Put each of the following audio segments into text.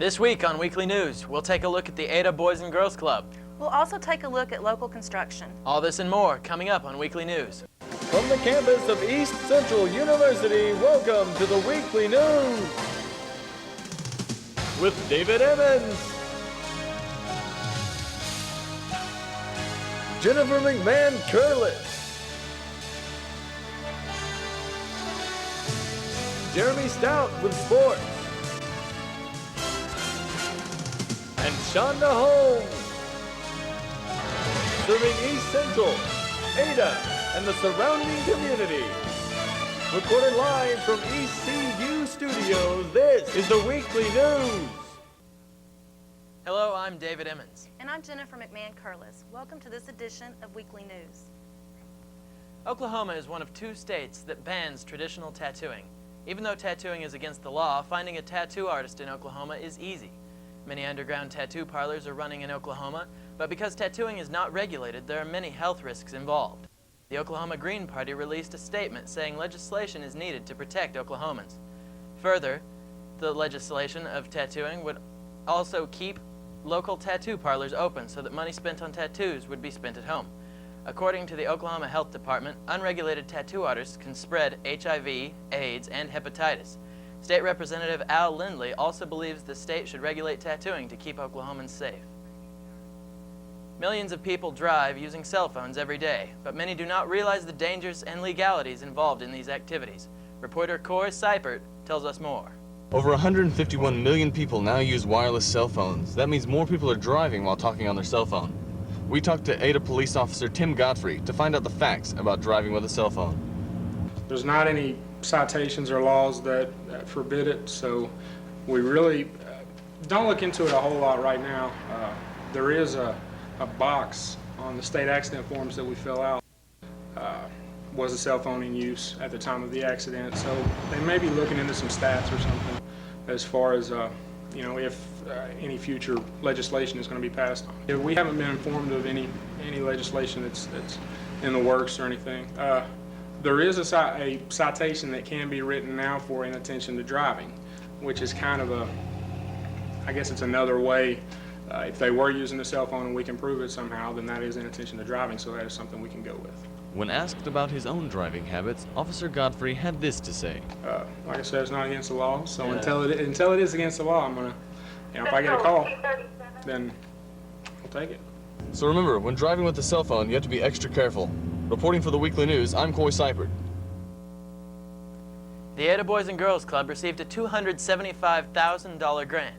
This week on Weekly News, we'll take a look at the Ada Boys and Girls Club. We'll also take a look at local construction. All this and more coming up on Weekly News. From the campus of East Central University, welcome to the Weekly News with David Emmons, Jennifer McMahan-Curliss, Jeremy Stout with sports, and Shonda Holmes, serving East Central, Ada, and the surrounding community. Recorded live from ECU Studios, this is the Weekly News. Hello, I'm David Emmons. And I'm Jennifer McMahan-Curliss. Welcome to this edition of Weekly News. Oklahoma is one of 2 states that bans traditional tattooing. Even though tattooing is against the law, finding a tattoo artist in Oklahoma is easy. Many underground tattoo parlors are running in Oklahoma, but because tattooing is not regulated, there are many health risks involved. The Oklahoma Green Party released a statement saying legislation is needed to protect Oklahomans. Further, the legislation of tattooing would also keep local tattoo parlors open so that money spent on tattoos would be spent at home. According to the Oklahoma Health Department, unregulated tattoo artists can spread HIV, AIDS, and hepatitis. State Representative Al Lindley also believes the state should regulate tattooing to keep Oklahomans safe. Millions of people drive using cell phones every day, but many do not realize the dangers and legalities involved in these activities. Reporter Coy Cypert tells us more. Over 151 million people now use wireless cell phones. That means more people are driving while talking on their cell phone. We talked to Ada Police Officer Tim Godfrey to find out the facts about driving with a cell phone. There's not any citations or laws that forbid it, so we really don't look into it a whole lot right now. There is a box on the state accident forms that we fill out. Was a cell phone in use at the time of the accident, so they may be looking into some stats or something as far as if any future legislation is going to be passed on. We haven't been informed of any legislation that's in the works or anything. There is a citation that can be written now for inattention to driving, which is kind of I guess it's another way. If they were using a cell phone and we can prove it somehow, then that is inattention to driving, so that is something we can go with. When asked about his own driving habits, Officer Godfrey had this to say. Like I said, it's not against the law, so until it is against the law, I'm gonna, if I get a call, then I'll take it. So remember, when driving with a cell phone, you have to be extra careful. Reporting for the Weekly News, I'm Coy Cypert. The Ada Boys and Girls Club received a $275,000 grant.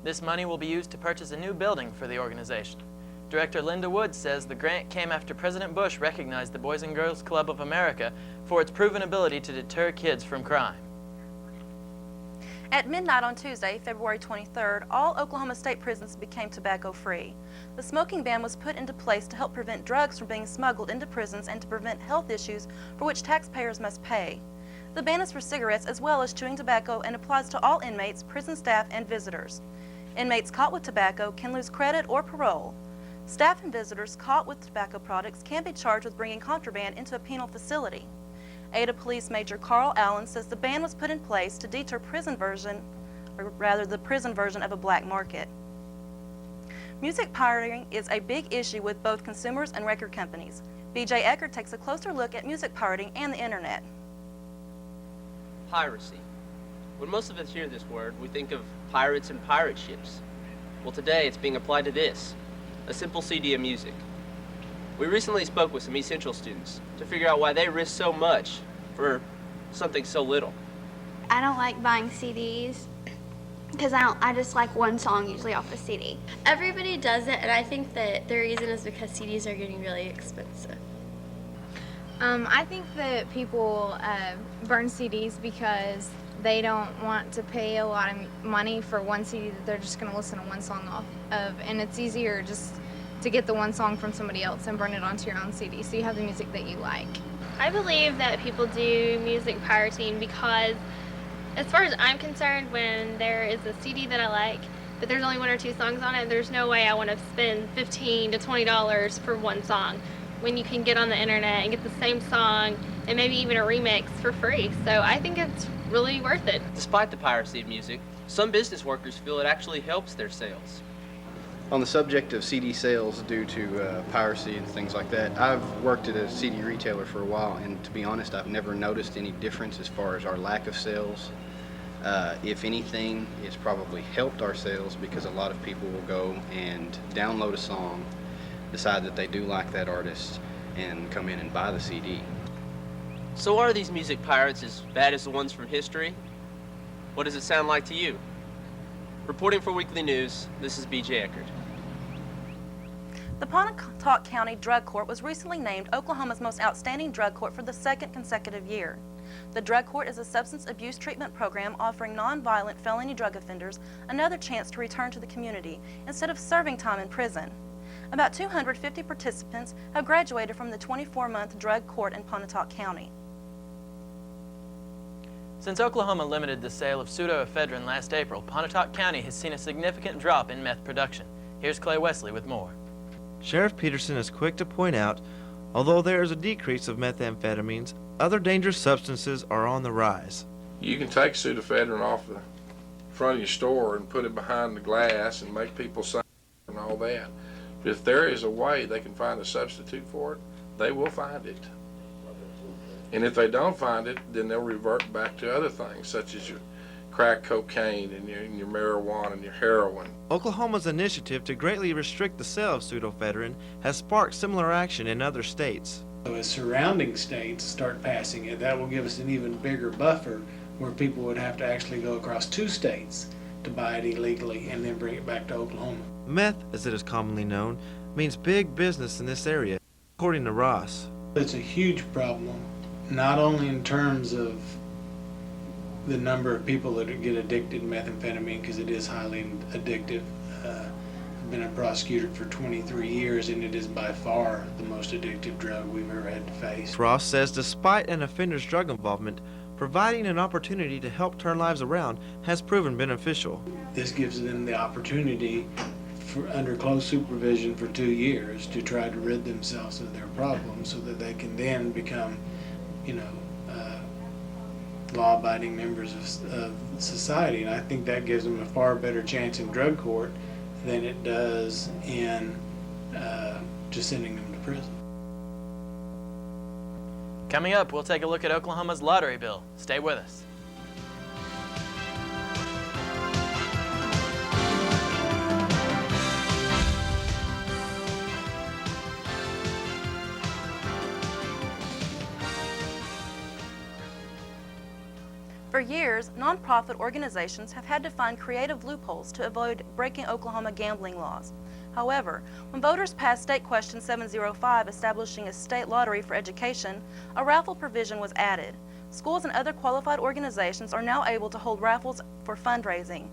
This money will be used to purchase a new building for the organization. Director Linda Wood says the grant came after President Bush recognized the Boys and Girls Club of America for its proven ability to deter kids from crime. At midnight on Tuesday, February 23rd, all Oklahoma state prisons became tobacco-free. The smoking ban was put into place to help prevent drugs from being smuggled into prisons and to prevent health issues for which taxpayers must pay. The ban is for cigarettes as well as chewing tobacco and applies to all inmates, prison staff, and visitors. Inmates caught with tobacco can lose credit or parole. Staff and visitors caught with tobacco products can be charged with bringing contraband into a penal facility. Ada Police Major Carl Allen says the ban was put in place to deter the prison version of a black market. Music pirating is a big issue with both consumers and record companies. BJ Ecahard takes a closer look at music pirating and the internet. Piracy. When most of us hear this word, we think of pirates and pirate ships. Well, today it's being applied to this, a simple CD of music. We recently spoke with some East Central students to figure out why they risk so much for something so little. I don't like buying CDs because I just like one song usually off a CD. Everybody does it, and I think that the reason is because CDs are getting really expensive. I think that people burn CDs because they don't want to pay a lot of money for one CD that they're just going to listen to one song off of, and it's easier just to get the one song from somebody else and burn it onto your own CD so you have the music that you like. I believe that people do music pirating because, as far as I'm concerned, when there is a CD that I like, but there's only 1 or 2 songs on it, there's no way I want to spend $15 to $20 for one song. when you can get on the internet and get the same song and maybe even a remix for free. So I think it's really worth it. Despite the piracy of music, some business workers feel it actually helps their sales. On the subject of CD sales due to piracy and things like that, I've worked at a CD retailer for a while, and to be honest, I've never noticed any difference as far as our lack of sales. If anything, it's probably helped our sales because a lot of people will go and download a song, decide that they do like that artist, and come in and buy the CD. So are these music pirates as bad as the ones from history? What does it sound like to you? Reporting for Weekly News, this is B.J. Ecahard. The Pontotoc County Drug Court was recently named Oklahoma's most outstanding drug court for the second consecutive year. The Drug Court is a substance abuse treatment program offering nonviolent felony drug offenders another chance to return to the community instead of serving time in prison. About 250 participants have graduated from the 24-month drug court in Pontotoc County. Since Oklahoma limited the sale of pseudoephedrine last April, Pontotoc County has seen a significant drop in meth production. Here's Clay Wesley with more. Sheriff Peterson is quick to point out, although there is a decrease of methamphetamines, other dangerous substances are on the rise. You can take pseudoephedrine off the front of your store and put it behind the glass and make people sign and all that. But if there is a way they can find a substitute for it, they will find it. And if they don't find it, then they'll revert back to other things, such as your crack cocaine and your marijuana and your heroin. Oklahoma's initiative to greatly restrict the sale of pseudoephedrine has sparked similar action in other states. So as surrounding states start passing it, that will give us an even bigger buffer where people would have to actually go across 2 states to buy it illegally and then bring it back to Oklahoma. Meth, as it is commonly known, means big business in this area, according to Ross. It's a huge problem, not only in terms of the number of people that get addicted to methamphetamine, because it is highly addictive. I've been a prosecutor for 23 years, and it is by far the most addictive drug we've ever had to face. Ross says despite an offender's drug involvement, providing an opportunity to help turn lives around has proven beneficial. This gives them the opportunity under close supervision for 2 years to try to rid themselves of their problems so that they can then become, law-abiding members of society. And I think that gives them a far better chance in drug court than it does in just sending them to prison. Coming up, we'll take a look at Oklahoma's lottery bill. Stay with us. For years, nonprofit organizations have had to find creative loopholes to avoid breaking Oklahoma gambling laws. However, when voters passed State Question 705 establishing a state lottery for education, a raffle provision was added. Schools and other qualified organizations are now able to hold raffles for fundraising.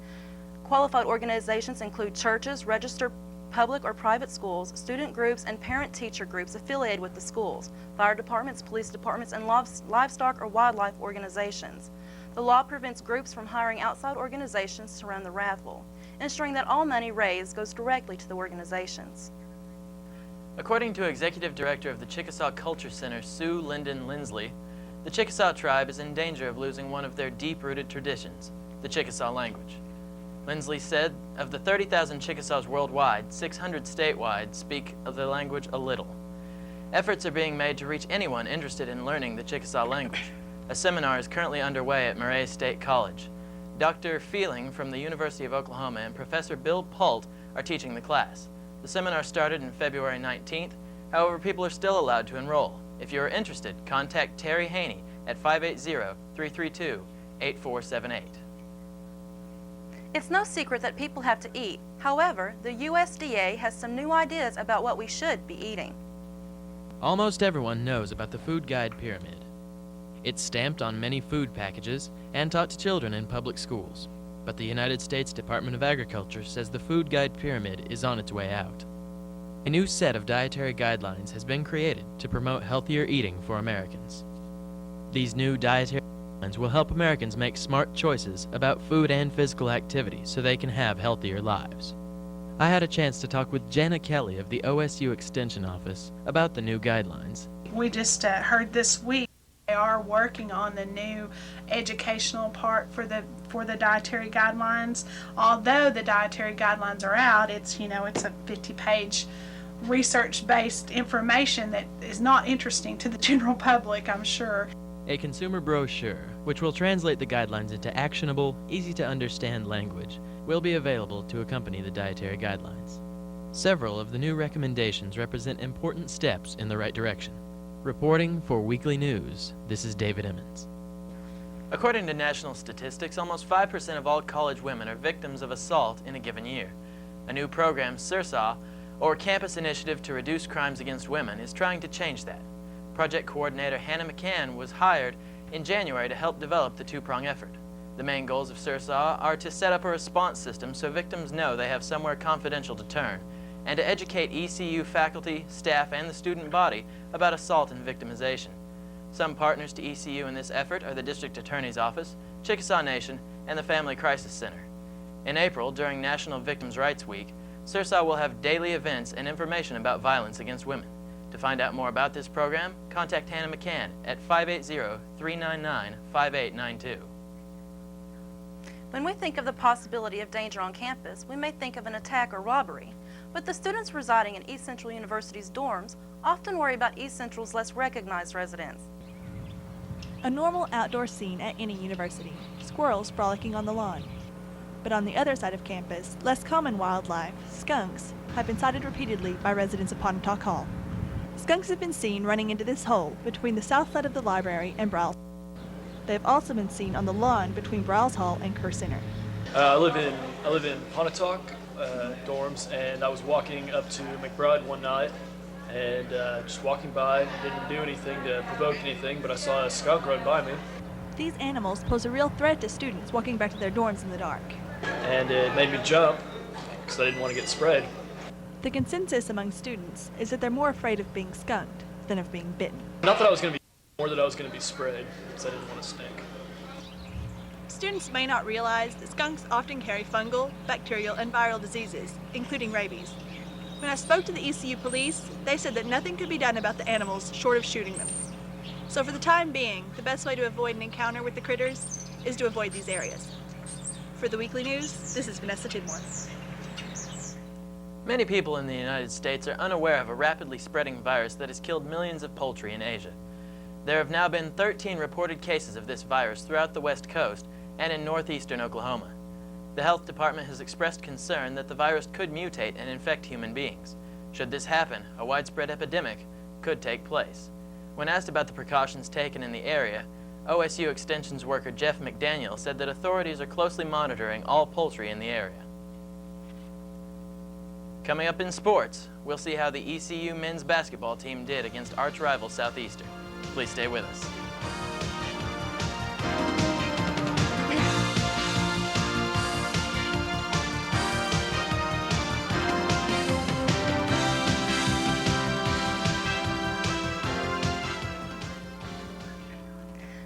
Qualified organizations include churches, registered public or private schools, student groups, and parent-teacher groups affiliated with the schools, fire departments, police departments, and livestock or wildlife organizations. The law prevents groups from hiring outside organizations to run the raffle, ensuring that all money raised goes directly to the organizations. According to Executive Director of the Chickasaw Culture Center, Sue Linden Lindsley, the Chickasaw tribe is in danger of losing one of their deep-rooted traditions, the Chickasaw language. Lindsley said, of the 30,000 Chickasaws worldwide, 600 statewide speak of the language a little. Efforts are being made to reach anyone interested in learning the Chickasaw language. A seminar is currently underway at Murray State College. Dr. Feeling from the University of Oklahoma and Professor Bill Pult are teaching the class. The seminar started in February 19th. However, people are still allowed to enroll. If you are interested, contact Terry Haney at 580-332-8478. It's no secret that people have to eat. However, the USDA has some new ideas about what we should be eating. Almost everyone knows about the food guide pyramid. It's stamped on many food packages and taught to children in public schools. But the United States Department of Agriculture says the food guide pyramid is on its way out. A new set of dietary guidelines has been created to promote healthier eating for Americans. These new dietary guidelines will help Americans make smart choices about food and physical activity so they can have healthier lives. I had a chance to talk with Jana Kelly of the OSU Extension Office about the new guidelines. We just heard this week they are working on the new educational part for the dietary guidelines. Although the dietary guidelines are out, it's a 50-page research-based information that is not interesting to the general public, I'm sure. A consumer brochure, which will translate the guidelines into actionable, easy-to-understand language, will be available to accompany the dietary guidelines. Several of the new recommendations represent important steps in the right direction. Reporting for Weekly News, this is David Emmons. According to national statistics, almost 5% of all college women are victims of assault in a given year. A new program, CIRSA, or Campus Initiative to Reduce Crimes Against Women, is trying to change that. Project coordinator Hannah McCann was hired in January to help develop the two-prong effort. The main goals of CIRSA are to set up a response system so victims know they have somewhere confidential to turn, and to educate ECU faculty, staff, and the student body about assault and victimization. Some partners to ECU in this effort are the District Attorney's Office, Chickasaw Nation, and the Family Crisis Center. In April, during National Victims' Rights Week, CIRSA will have daily events and information about violence against women. To find out more about this program, contact Hannah McCann at 580-399-5892. When we think of the possibility of danger on campus, we may think of an attack or robbery. But the students residing in East Central University's dorms often worry about East Central's less recognized residents. A normal outdoor scene at any university, squirrels frolicking on the lawn. But on the other side of campus, less common wildlife, skunks, have been sighted repeatedly by residents of Pontotoc Hall. Skunks have been seen running into this hole between the south side of the library and Browse. They have also been seen on the lawn between Browse Hall and Kerr Center. I live in Pontotoc dorms, and I was walking up to McBride one night, and just walking by, didn't do anything to provoke anything, but I saw a skunk run by me. These animals pose a real threat to students walking back to their dorms in the dark. And it made me jump, because I didn't want to get sprayed. The consensus among students is that they're more afraid of being skunked than of being bitten. Not that I was going to be, more that I was going to be sprayed, because I didn't want to stink. Students may not realize that skunks often carry fungal, bacterial, and viral diseases, including rabies. When I spoke to the ECU police, they said that nothing could be done about the animals short of shooting them. So for the time being, the best way to avoid an encounter with the critters is to avoid these areas. For the Weekly News, this is Vanessa Tidmore. Many people in the United States are unaware of a rapidly spreading virus that has killed millions of poultry in Asia. There have now been 13 reported cases of this virus throughout the West Coast and in northeastern Oklahoma. The health department has expressed concern that the virus could mutate and infect human beings. Should this happen, a widespread epidemic could take place. When asked about the precautions taken in the area, OSU Extensions worker Jeff McDaniel said that authorities are closely monitoring all poultry in the area. Coming up in sports, we'll see how the ECU men's basketball team did against arch rival Southeastern. Please stay with us.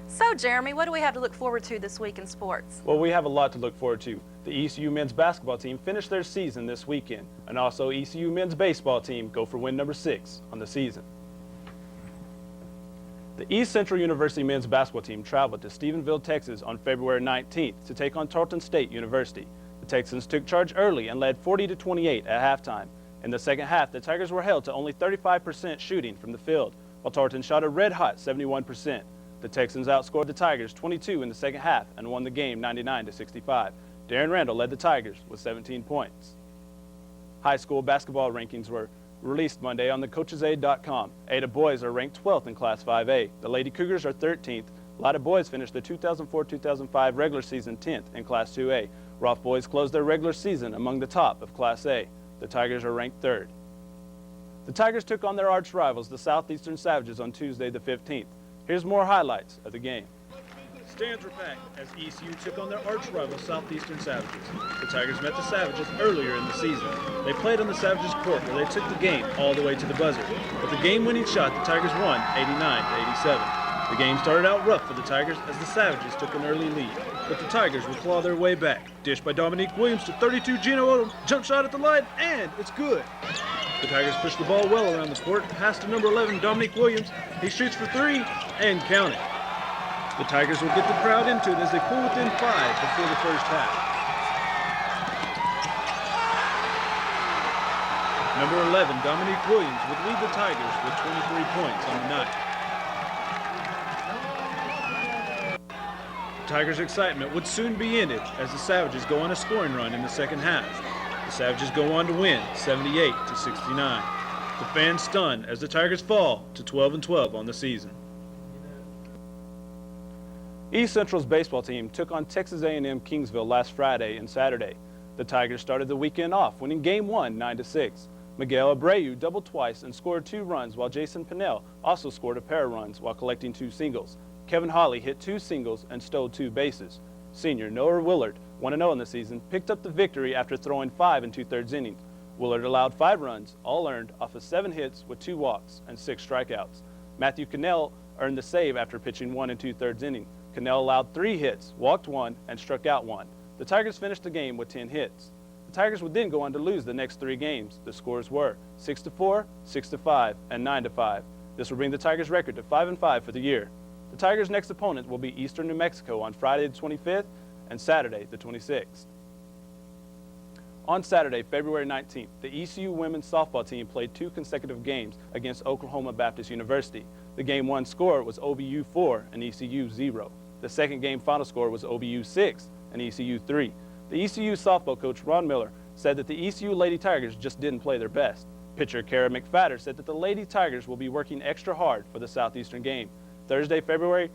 So, Jeremy, what do we have to look forward to this week in sports? Well, we have a lot to look forward to. The ECU men's basketball team finished their season this weekend, and also ECU men's baseball team go for win number 6 on the season. The East Central University men's basketball team traveled to Stephenville, Texas on February 19th to take on Tarleton State University. The Texans took charge early and led 40-28 at halftime. In the second half, the Tigers were held to only 35% shooting from the field, while Tarleton shot a red-hot 71%. The Texans outscored the Tigers 22 in the second half and won the game 99-65. Darren Randall led the Tigers with 17 points. High school basketball rankings were released Monday on thecoachesaid.com. Ada boys are ranked 12th in Class 5A. The Lady Cougars are 13th. Lada boys finished the 2004-2005 regular season 10th in Class 2A. Roth boys closed their regular season among the top of Class A. The Tigers are ranked 3rd. The Tigers took on their arch rivals, the Southeastern Savages, on Tuesday the 15th. Here's more highlights of the game. Stands were packed as ECU took on their arch rival Southeastern Savages. The Tigers met the Savages earlier in the season. They played on the Savages court where they took the game all the way to the buzzer. With the game-winning shot, the Tigers won 89-87. The game started out rough for the Tigers as the Savages took an early lead, but the Tigers would claw their way back. Dish by Dominique Williams to 32 Gino Odom, jump shot at the line, and it's good. The Tigers pushed the ball well around the court, pass to number 11 Dominique Williams. He shoots for 3 and count it. The Tigers will get the crowd into it as they pull within 5 before the first half. Number 11, Dominique Williams, would lead the Tigers with 23 points on the night. Tigers' excitement would soon be ended as the Savages go on a scoring run in the second half. The Savages go on to win 78-69. The fans stunned as the Tigers fall to 12-12 on the season. East Central's baseball team took on Texas A&M Kingsville last Friday and Saturday. The Tigers started the weekend off, winning Game 1 9-6. Miguel Abreu doubled twice and scored 2 runs, while Jason Pinnell also scored a pair of runs while collecting 2 singles. Kevin Hawley hit 2 singles and stole 2 bases. Senior Noah Willard, 1-0 in the season, picked up the victory after throwing 5 2/3 innings. Willard allowed 5 runs, all earned off of 7 hits with 2 walks and 6 strikeouts. Matthew Cannell earned the save after pitching 1 2/3 innings. Cannell allowed 3 hits, walked 1, and struck out 1. The Tigers finished the game with 10 hits. The Tigers would then go on to lose the next 3 games. The scores were 6-4, 6-5, and 9-5. This will bring the Tigers' record to 5-5 for the year. The Tigers' next opponent will be Eastern New Mexico on Friday the 25th and Saturday the 26th. On Saturday, February 19th, the ECU women's softball team played 2 consecutive games against Oklahoma Baptist University. The Game 1 score was OBU 4 and ECU 0. The second game final score was OBU 6 and ECU 3. The ECU softball coach Ron Miller said that the ECU Lady Tigers just didn't play their best. Pitcher Kara McFadder said that the Lady Tigers will be working extra hard for the Southeastern game. Thursday, February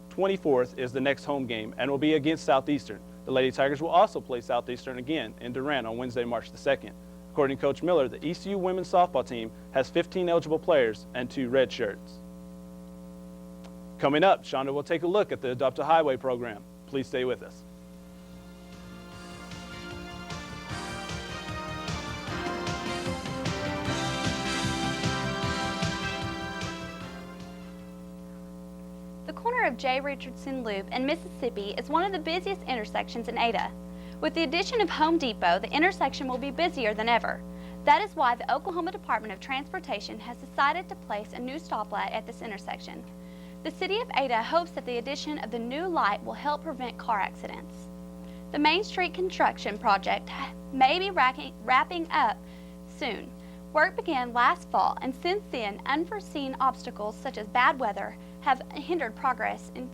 24th is the next home game and will be against Southeastern. The Lady Tigers will also play Southeastern again in Durant on Wednesday, March the 2nd. According to Coach Miller, the ECU women's softball team has 15 eligible players and 2 red shirts. Coming up, Shonda will take a look at the Adopt a Highway program. Please stay with us. The corner of J. Richardson Loop and Mississippi is one of the busiest intersections in Ada. With the addition of Home Depot, the intersection will be busier than ever. That is why the Oklahoma Department of Transportation has decided to place a new stoplight at this intersection. The City of Ada hopes that the addition of the new light will help prevent car accidents. The Main Street construction project may be wrapping up soon. Work began last fall, and since then, unforeseen obstacles such as bad weather have hindered progress. And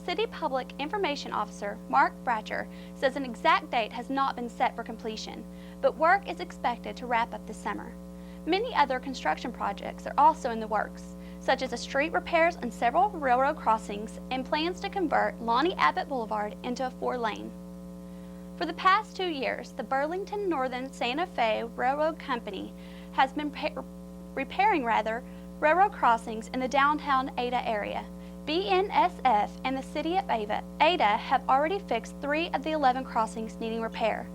City Public Information Officer Mark Bratcher says an exact date has not been set for completion, but work is expected to wrap up this summer. Many other construction projects are also in the works, such as street repairs on several railroad crossings and plans to convert Lonnie Abbott Boulevard into a 4-lane. For the past 2 years, the Burlington Northern Santa Fe Railroad Company has been repairing railroad crossings in the downtown Ada area. BNSF and the City of Ada have already fixed 3 of the 11 crossings needing repair.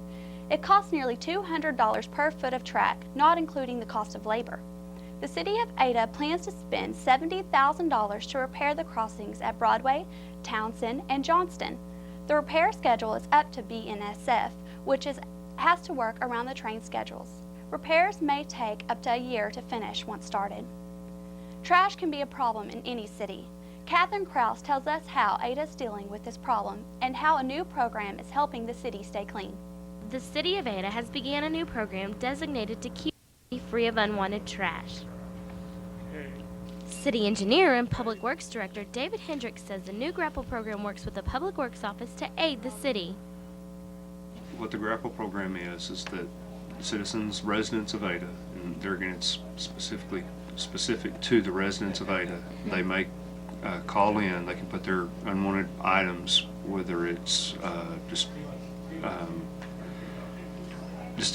It costs nearly $200 per foot of track, not including the cost of labor. The City of Ada plans to spend $70,000 to repair the crossings at Broadway, Townsend, and Johnston. The repair schedule is up to BNSF, which has to work around the train schedules. Repairs may take up to a year to finish once started. Trash can be a problem in any city. Catherine Krause tells us how Ada is dealing with this problem and how a new program is helping the city stay clean. The City of Ada has begun a new program designated to keep the city free of unwanted trash. City Engineer and Public Works Director David Hendricks says the new Grapple program works with the Public Works Office to aid the city. What the Grapple program is that citizens, residents of Ada, and they're again it's specific to the residents of Ada, they may call in, they can put their unwanted items, whether it's just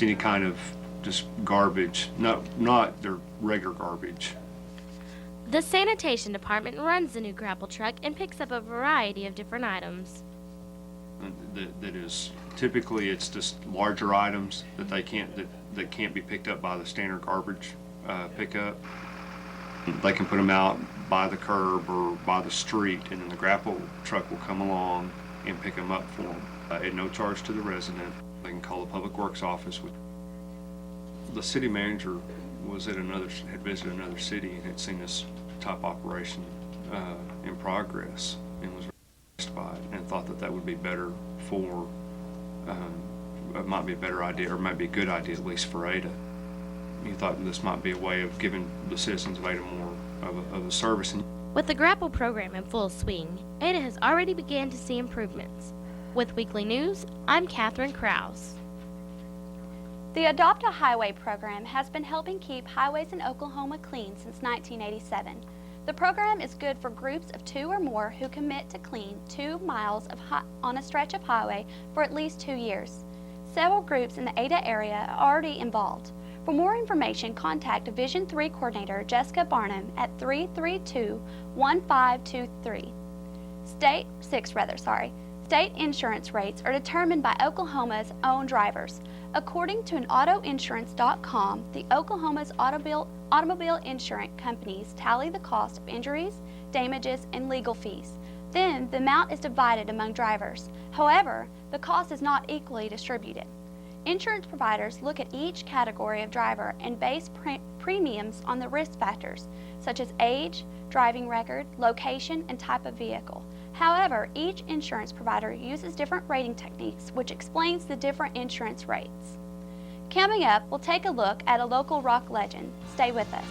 any kind of just garbage, not their regular garbage. The Sanitation Department runs the new Grapple truck and picks up a variety of different items. That is typically it's just larger items that can't be picked up by the standard garbage pickup. They can put them out by the curb or by the street, and then the grapple truck will come along and pick them up for them at no charge to the resident. They can call the Public Works office. The city manager had visited another city and had seen this type operation in progress and was very impressed by it and thought that would be better for, it might be a better idea, or might be a good idea at least for Ada. He thought this might be a way of giving the citizens of Ada more of a service. With the Grapple program in full swing, Ada has already begun to see improvements. With Weekly News, I'm Catherine Krause. The Adopt a Highway program has been helping keep highways in Oklahoma clean since 1987. The program is good for groups of 2 or more who commit to clean 2 miles on a stretch of highway for at least 2 years. Several groups in the Ada area are already involved. For more information, contact Division 3 Coordinator Jessica Barnum at 332-1523. State insurance rates are determined by Oklahoma's own drivers. According to an autoinsurance.com, the Oklahoma's automobile insurance companies tally the cost of injuries, damages, and legal fees. Then the amount is divided among drivers. However, the cost is not equally distributed. Insurance providers look at each category of driver and base premiums on the risk factors, such as age, driving record, location, and type of vehicle. However, each insurance provider uses different rating techniques, which explains the different insurance rates. Coming up, we'll take a look at a local rock legend. Stay with us.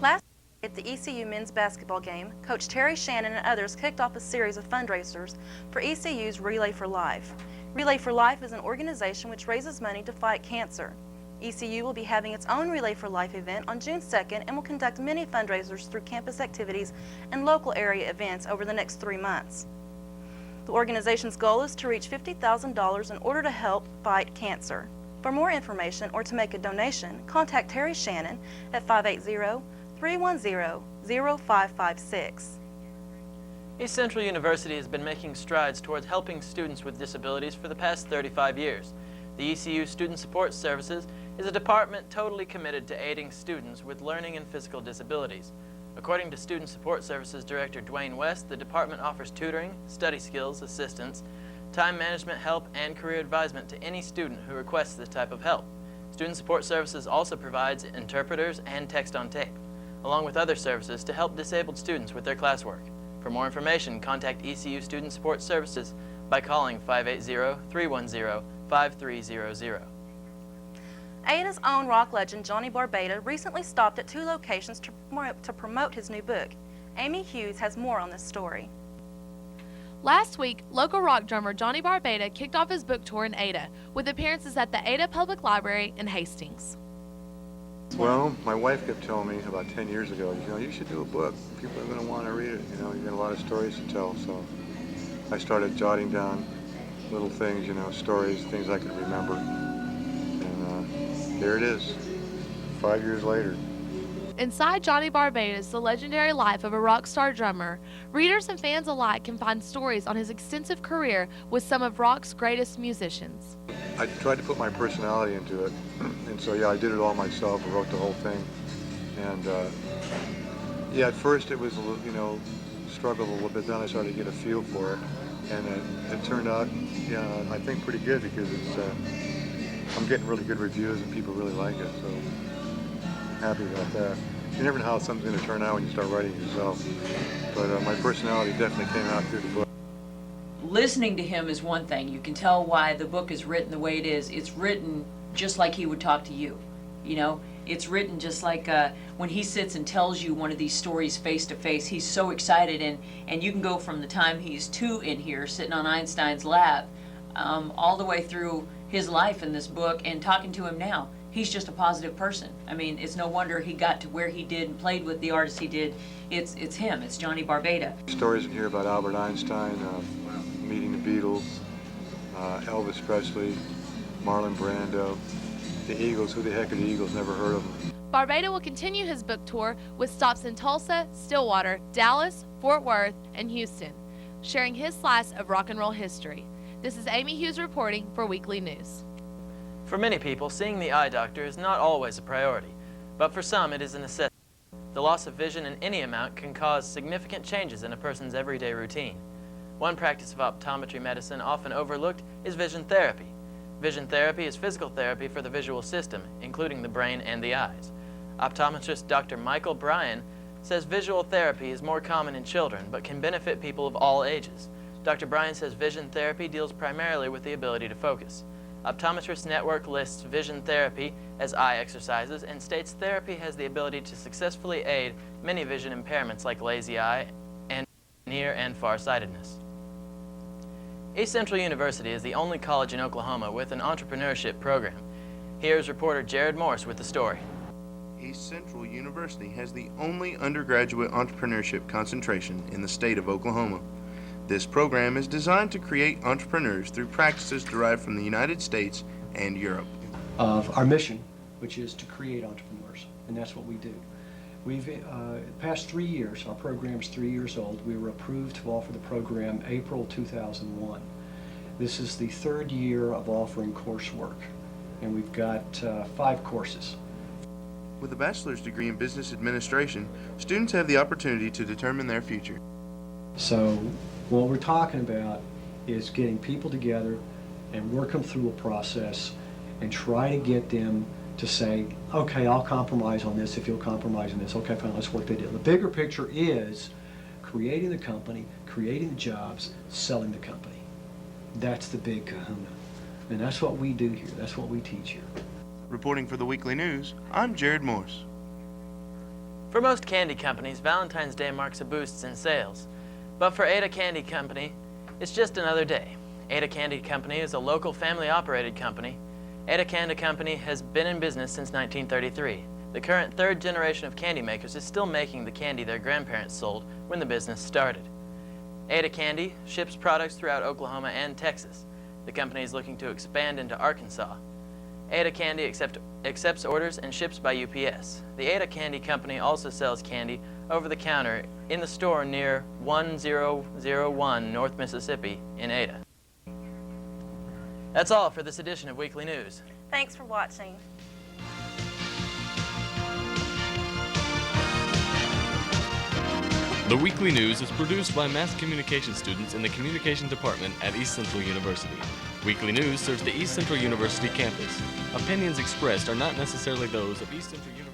Last at the ECU men's basketball game, Coach Terry Shannon and others kicked off a series of fundraisers for ECU's Relay for Life. Relay for Life is an organization which raises money to fight cancer. ECU will be having its own Relay for Life event on June 2nd and will conduct many fundraisers through campus activities and local area events over the next 3 months. The organization's goal is to reach $50,000 in order to help fight cancer. For more information or to make a donation, contact Terry Shannon at 580-310-0556. East Central University has been making strides towards helping students with disabilities for the past 35 years. The ECU Student Support Services is a department totally committed to aiding students with learning and physical disabilities. According to Student Support Services Director Dwayne West, the department offers tutoring, study skills, assistance, time management help, and career advisement to any student who requests this type of help. Student Support Services also provides interpreters and text on tape, along with other services to help disabled students with their classwork. For more information, contact ECU Student Support Services by calling 580-310-5300. Ada's own rock legend, Johnny Barbada, recently stopped at 2 locations to promote his new book. Amy Hughes has more on this story. Last week, local rock drummer Johnny Barbada kicked off his book tour in Ada, with appearances at the Ada Public Library in Hastings. Well, my wife kept telling me about 10 years ago, you should do a book. People are going to want to read it. You got a lot of stories to tell. So I started jotting down little things, stories, things I could remember. And there it is, 5 years later. Inside Johnny Barbada's The Legendary Life of a Rock Star Drummer, readers and fans alike can find stories on his extensive career with some of rock's greatest musicians. I tried to put my personality into it, and so I did it all myself. I wrote the whole thing, and at first it was struggled a little bit. Then I started to get a feel for it, and it turned out, I think pretty good because it's I'm getting really good reviews and people really like it. So I'm happy about that. You never know how something's going to turn out when you start writing it yourself, but my personality definitely came out through the book. Listening to him is one thing. You can tell why the book is written the way it is. It's written just like he would talk to you. It's written just like when he sits and tells you one of these stories face to face, he's so excited, and you can go from the time he's 2 in here sitting on Einstein's lap all the way through his life in this book, and talking to him now. He's just a positive person. I mean, it's no wonder he got to where he did and played with the artists he did. It's him. It's Johnny Barbada. Stories in here about Albert Einstein, meeting the Beatles, Elvis Presley, Marlon Brando, the Eagles. Who the heck are the Eagles? Never heard of them. Barbada will continue his book tour with stops in Tulsa, Stillwater, Dallas, Fort Worth, and Houston. sharing his slice of rock and roll history. This is Amy Hughes reporting for Weekly News. For many people, seeing the eye doctor is not always a priority, but for some it is a necessity. The loss of vision in any amount can cause significant changes in a person's everyday routine. One practice of optometry medicine often overlooked is vision therapy. Vision therapy is physical therapy for the visual system, including the brain and the eyes. Optometrist Dr. Michael Bryan says visual therapy is more common in children, but can benefit people of all ages. Dr. Bryan says vision therapy deals primarily with the ability to focus. Optometrist Network lists vision therapy as eye exercises and states therapy has the ability to successfully aid many vision impairments like lazy eye and near and far-sightedness. East Central University is the only college in Oklahoma with an entrepreneurship program. Here's reporter Jarrod Morse with the story. East Central University has the only undergraduate entrepreneurship concentration in the state of Oklahoma. This program is designed to create entrepreneurs through practices derived from the United States and Europe. Of our mission, which is to create entrepreneurs, and that's what we do. We've, the past 3 years, our program's 3 years old, we were approved to offer the program April 2001. This is the third year of offering coursework, and we've got 5 courses. With a bachelor's degree in business administration, students have the opportunity to determine their future. So what we're talking about is getting people together and work them through a process and try to get them to say, okay, I'll compromise on this if you'll compromise on this. Okay, fine, let's work that deal. The bigger picture is creating the company, creating the jobs, selling the company. That's the big kahuna. And that's what we do here. That's what we teach here. Reporting for the Weekly News, I'm Jarrod Morse. For most candy companies, Valentine's Day marks a boost in sales. But for Ada Candy Company, it's just another day. Ada Candy Company is a local family-operated company. Ada Candy Company has been in business since 1933. The current third generation of candy makers is still making the candy their grandparents sold when the business started. Ada Candy ships products throughout Oklahoma and Texas. The company is looking to expand into Arkansas. Ada Candy accepts orders and ships by UPS. The Ada Candy Company also sells candy over the counter in the store near 1001 North Mississippi in Ada. That's all for this edition of Weekly News. Thanks for watching. The Weekly News is produced by mass communication students in the Communication Department at East Central University. Weekly News serves the East Central University campus. Opinions expressed are not necessarily those of East Central University.